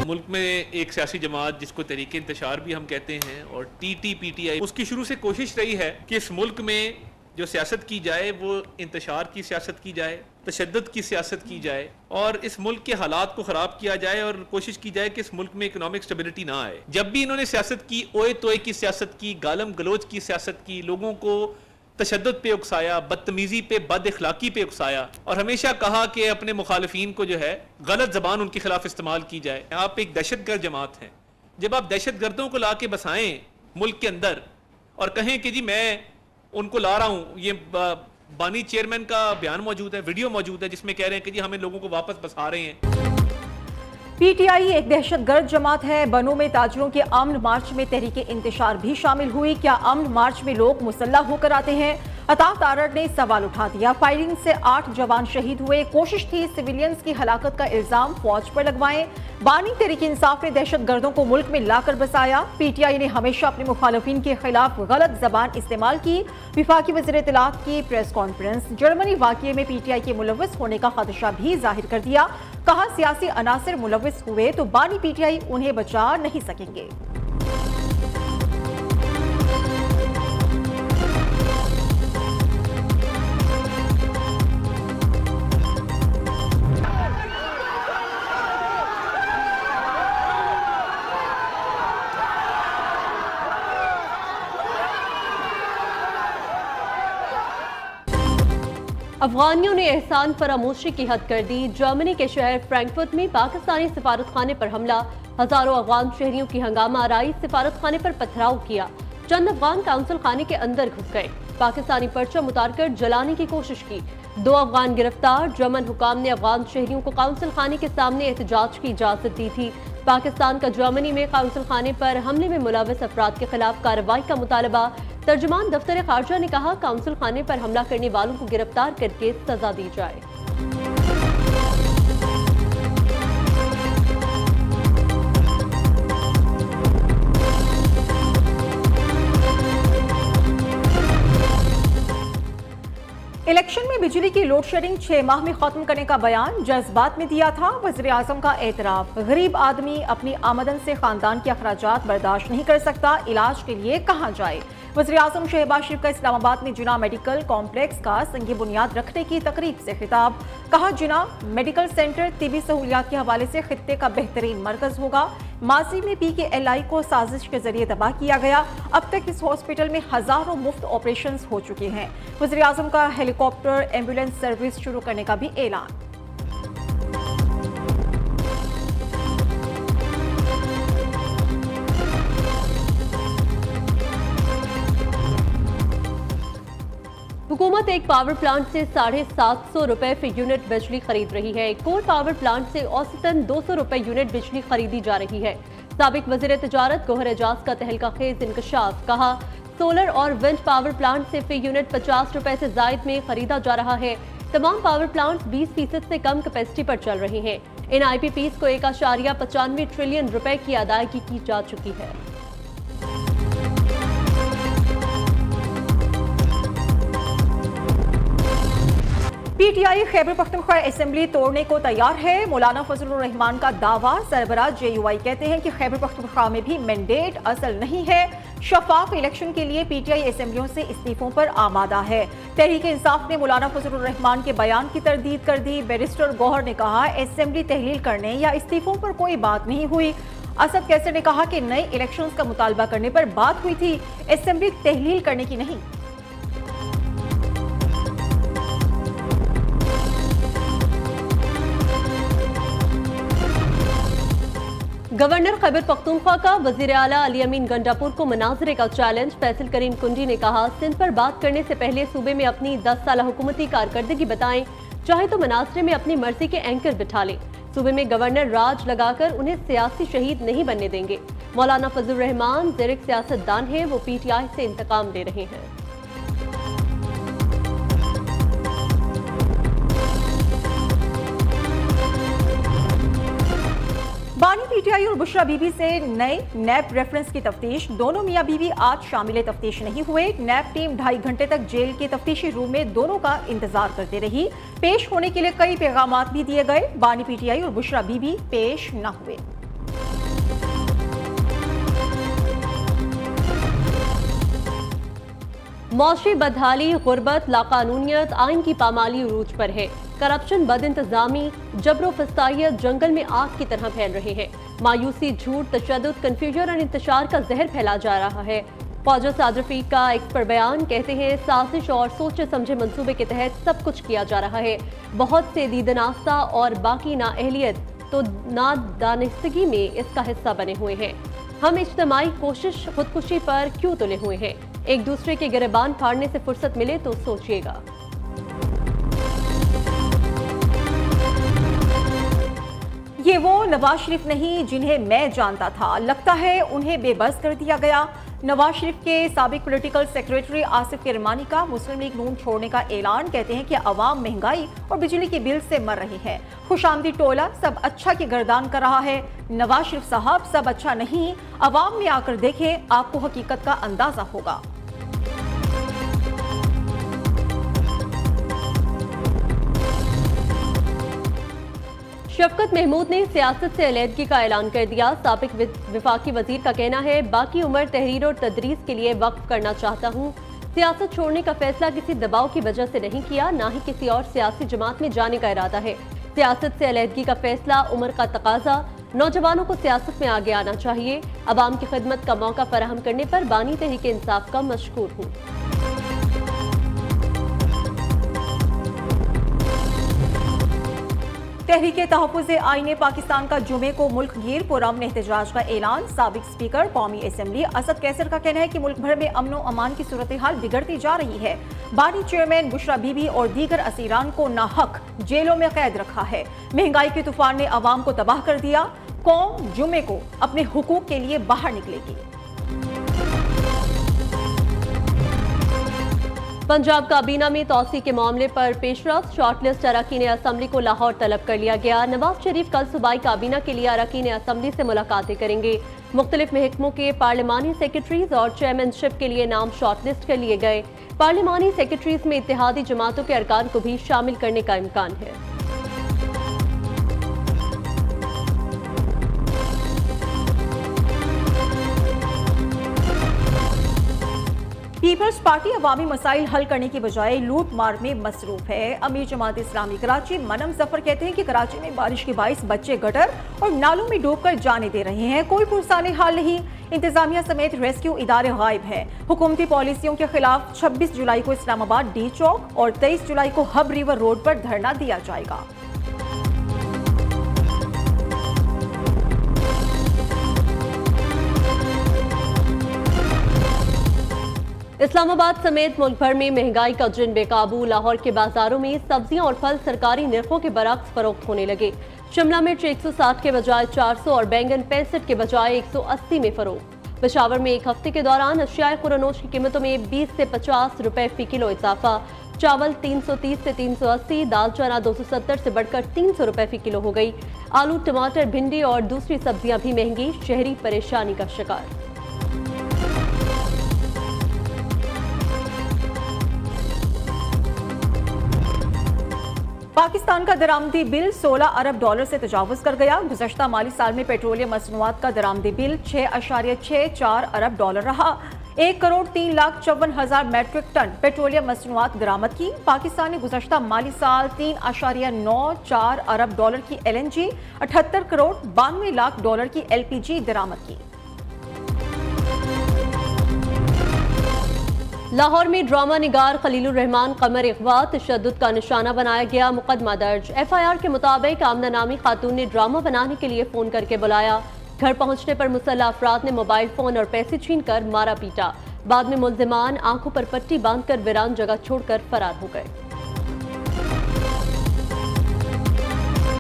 मुल्क में एक सियासी जमात जिसको तहरीक इंतशार भी हम कहते हैं और TTPTI, उसकी शुरू से कोशिश रही है कि इस मुल्क में जो सियासत की जाए वो इंतशार की सियासत की जाए, तशद्दुद की सियासत की जाए और इस मुल्क के हालात को ख़राब किया जाए और कोशिश की जाए कि इस मुल्क में इकोनॉमिक स्टेबिलिटी ना आए। जब भी इन्होंने सियासत की, ओए तोए की सियासत की, गालम गलोच की सियासत की, लोगों को तशद्दुद पे उकसाया, बदतमीज़ी पे, बद अखलाकी पे उकसाया और हमेशा कहा कि अपने मुखालिफिन को जो है गलत ज़बान उनके खिलाफ इस्तेमाल की जाए। आप एक दहशतगर्द जमात हैं। जब आप दहशतगर्दों को ला के बसाएं मुल्क के अंदर और कहें कि जी मैं उनको ला रहा हूँ, ये बानी चेयरमैन का बयान मौजूद है, वीडियो मौजूद है जिसमें कह रहे हैं कि जी हम इन लोगों को वापस बसा रहे हैं। PTI एक दहशतगर्द जमात है। बनों में ताजिरों के अमन मार्च में तहरीक इंतशार भी शामिल हुई। क्या अमन मार्च में लोग मुसल्लह होकर आते हैं? अता तारड़ ने सवाल उठा दिया। फायरिंग से 8 जवान शहीद हुए। कोशिश थी सिविलियंस की हलाकत का इल्जाम फौज पर लगवाएं। बानी तहरीक इंसाफ ने दहशतगर्दों को मुल्क में लाकर बसाया। PTI ने हमेशा अपने मुखालिफिन के खिलाफ गलत जबान इस्तेमाल की। विफाकी वज़ीर इत्तलाआत की प्रेस कॉन्फ्रेंस। जर्मनी वाक़ये में PTI के मुलव्वस होने का खदशा भी जाहिर कर दिया। कहा सियासी अनासिर मुलव्वस हुए तो बानी PTI उन्हें बचा नहीं सकेंगे। अफगानियों ने एहसान फरामोशी की हद कर दी। जर्मनी के शहर फ्रैंकफर्ट में पाकिस्तानी सिफारतखाने पर हमला। हजारों अफगान शहरियों की हंगामा आराई सिफारतखाने पर पथराव किया। चंद अफगान काउंसिल खाने के अंदर घुस गए। पाकिस्तानी परचम उतारकर जलाने की कोशिश की। 2 अफगान गिरफ्तार। जर्मन हुकाम ने अफगान शहरियों को काउंसिल खाने के सामने एहतजाज की इजाजत दी थी। पाकिस्तान का जर्मनी में काउंसिल खाने पर हमले में मुलव्वस अफराद के खिलाफ कार्रवाई का मुतालबा। तर्जुमान दफ्तर खारजा ने कहा काउंसिल खाने पर हमला करने वालों को गिरफ्तार करके सजा दी जाए। इलेक्शन में बिजली की लोड शेडिंग 6 माह में खत्म करने का बयान जज्बात में दिया था। वज़ीर आज़म का एतराफ़। गरीब आदमी अपनी आमदन से खानदान के अखराजात बर्दाश्त नहीं कर सकता, इलाज के लिए कहाँ जाए। वज़ीर आज़म शहबाज शरीफ का इस्लामाबाद में जिना मेडिकल कॉम्प्लेक्स का संगी बुनियाद रखने की तकरीब से खिताब। कहा जिना मेडिकल सेंटर तिबी सहूलियात के हवाले से खित्ते का बेहतरीन मरकज होगा। माजी में PKLI को साजिश के जरिए तबाह किया गया। अब तक इस हॉस्पिटल में हजारों मुफ्त ऑपरेशन हो चुके हैं। वज़ीर आज़म का हेलीकॉप्टर एम्बुलेंस सर्विस शुरू करने का भी ऐलान। हुकूमत एक पावर प्लांट से 750 रुपए फी यूनिट बिजली खरीद रही है। एक कोल पावर प्लांट से औसतन 200 रुपए यूनिट बिजली खरीदी जा रही है। साबिक वज़ीर तिजारत गौहर एजाज का तहलका खेज इंकशाफ। कहा सोलर और विंड पावर प्लांट से फी यूनिट 50 रुपए से जायद में खरीदा जा रहा है। तमाम पावर प्लांट्स 20% से कम कैपेसिटी पर चल रहे हैं। इन IPPs को 1.95 ट्रिलियन रुपए की अदायगी की जा चुकी है। PTI खैबर पख्तूनख्वा असेंबली तोड़ने को तैयार है। मौलाना फजलुर रहमान का दावा। सरबराह JUI कहते हैं कि खैबर पख्तूनख्वा में भी मैंडेट असल नहीं है। शफाफ इलेक्शन के लिए PTI असेंबलियों से इस्तीफों पर आमादा है। तहरीक इंसाफ ने मौलाना फजलुर रहमान के बयान की तरदीद कर दी। बैरिस्टर गौहर ने कहा असेंबली तहलील करने या इस्तीफों पर कोई बात नहीं हुई। असद कैसर ने कहा कि नए इलेक्शंस का मुतालबा करने पर बात हुई थी, असेंबली तहलील करने की नहीं। गवर्नर खैबर पख्तूनख्वा का वजीर आला अली अमीन गंडापुर को मुनाजरे का चैलेंज। फैसल करीम कुंडी ने कहा सिंध पर बात करने से पहले सूबे में अपनी 10 साल हुकूमती कारकर्दगी बताएं, चाहे तो मुनाजरे में अपनी मर्जी के एंकर बिठा लें। सूबे में गवर्नर राज लगाकर उन्हें सियासी शहीद नहीं बनने देंगे। मौलाना फजलुर रहमान ज़ेरिक सियासतदान है, वो PTI से इंतकाम ले रहे हैं। बानी PTI और बुशरा बीबी से नए नैब रेफरेंस की तफ्तीश। दोनों मियाँ बीबी आज शामिल तफ्तीश नहीं हुए। नैब टीम 2.5 घंटे तक जेल के तफ्तीशी रूम में दोनों का इंतजार करते रही। पेश होने के लिए कई पैगामात भी दिए गए। बानी PTI और बुशरा बीबी पेश न हुए। मौशी बदहाली, गुर्बत, लाकानूनियत, आइन की पामाली उरूज पर है। करप्शन, बद इंतजामी, जबरो फसाइयत जंगल में आग की तरह फैल रहे हैं। मायूसी, झूठ, तशद्दुद, कन्फ्यूजन और इंतशार का जहर फैला जा रहा है। फौजा साद रफीक का एक्सपर्ट बयान कहते हैं, साजिश और सोचे समझे मंसूबे के तहत सब कुछ किया जा रहा है। बहुत से दीदनास्ता और बाकी नाअहलियत तो नादानिस्तगी में इसका हिस्सा बने हुए हैं। हम इज्तिमाई कोशिश खुदकुशी पर क्यों तुले हुए हैं? एक दूसरे के गिरबान फाड़ने से फुर्सत मिले तो सोचिएगा। ये वो नवाज शरीफ नहीं जिन्हें मैं जानता था, लगता है उन्हें बेबस कर दिया गया। नवाज शरीफ के साबिक पॉलिटिकल सेक्रेटरी आसिफ किरमानी का मुस्लिम लीग नून छोड़ने का ऐलान। कहते हैं कि अवाम महंगाई और बिजली के बिल से मर रही है। खुशामदी टोला सब अच्छा की गर्दान कर रहा है। नवाज शरीफ साहब सब अच्छा नहीं, अवाम में आकर देखें, आपको हकीकत का अंदाजा होगा। शफकत महमूद ने सियासत से अलहदगी का ऐलान कर दिया। साबिक विफाकी वजीर का कहना है, बाकी उम्र तहरीर और तदरीस के लिए वक्फ करना चाहता हूँ। सियासत छोड़ने का फैसला किसी दबाव की वजह से नहीं किया, ना ही किसी और सियासी जमात में जाने का इरादा है। सियासत से अलहदगी का फैसला उम्र का तकाजा। नौजवानों को सियासत में आगे आना चाहिए। अवाम की खिदमत का मौका फराहम करने पर बानी तहरीक इंसाफ का मशकूर हूँ। तहरीके तहफ़्फ़ुज़ आईने पाकिस्तान का जुमे को मुल्क गिर पुरअमन एहतजाज का ऐलान। साबिक स्पीकर कौमी असम्बली असद कैसर का कहना है कि मुल्क भर में अमन व अमान की सूरत हाल बिगड़ती जा रही है। बानी चेयरमैन बुशरा बीबी और दीगर असीरान को नाहक जेलों में कैद रखा है। महंगाई के तूफान ने अवाम को तबाह कर दिया। कौम जुमे को अपने हुकूक के लिए बाहर निकलेगी। पंजाब काबीना में तौसी के मामले पर पेशरफ्त। शॉर्टलिस्ट अरकान असम्बली को लाहौर तलब कर लिया गया। नवाज शरीफ कल सूबाई काबीना के लिए अरकान असम्बली से मुलाकातें करेंगे। मुख्तलिफ महकमों के पार्लिमानी सेक्रेटरीज और चेयरमैनशिप के लिए नाम शॉर्टलिस्ट कर लिए गए। पार्लिमानी सेक्रेटरीज में इत्तेहादी जमातों के अरकान को भी शामिल करने का इम्कान है। पीपल्स पार्टी अवामी मसाइल हल करने की बजाय लूट मार में मसरूफ है। अमीर जमात इस्लामी कराची मनम जफर कहते हैं कि कराची में बारिश के बाइस बच्चे गटर और नालों में डूबकर जाने दे रहे हैं। कोई पुरसाने हाल नहीं। इंतजामिया समेत रेस्क्यू इदारे गायब हैं। हुकूमती पॉलिसियों के खिलाफ 26 जुलाई को इस्लामाबाद डी चौक और 23 जुलाई को हब रिवर रोड पर धरना दिया जाएगा। इस्लामाबाद समेत मुल्क भर में महंगाई का जिन बेकाबू। लाहौर के बाजारों में सब्जियां और फल सरकारी निर्खों के बरक्स फरोख्त होने लगे। शिमला मिर्च 160 के बजाय 400 और बैंगन 65 के बजाय 180 में फरोख्त। पेशावर में एक हफ्ते के दौरान अशियाए खुरानोश की कीमतों में 20 से 50 रुपए फी किलो इजाफा। चावल 330 से 380, दाल चना 270 से बढ़कर 300 रुपए फी किलो हो गई। आलू, टमाटर, भिंडी और दूसरी सब्जियां भी महंगी। शहरी परेशानी का शिकार। पाकिस्तान का दरामदी बिल 16 अरब डॉलर से तजावुज कर गया। गुज़श्ता माली साल में पेट्रोलियम मसनूआत का दरामदी बिल 6.64 अरब डॉलर रहा। 1,03,54,000 मैट्रिक टन पेट्रोलियम मसनूआत दरामद की। पाकिस्तान ने गुज़श्ता माली साल 3.94 अरब डॉलर की LNG, 78,92,00,000 डॉलर की LPG दरामद की। लाहौर में ड्रामा निगार खलीलुर रहमान कमर अगवा तशद्दुद का निशाना बनाया गया। मुकदमा दर्ज। FIR के मुताबिक आमना नामी खातून ने ड्रामा बनाने के लिए फोन करके बुलाया। घर पहुंचने पर मुसल्लह अफराद ने मोबाइल फोन और पैसे छीनकर मारा पीटा। बाद में मुल्जिमान आंखों पर पट्टी बांधकर वीरान जगह छोड़कर फरार हो गए।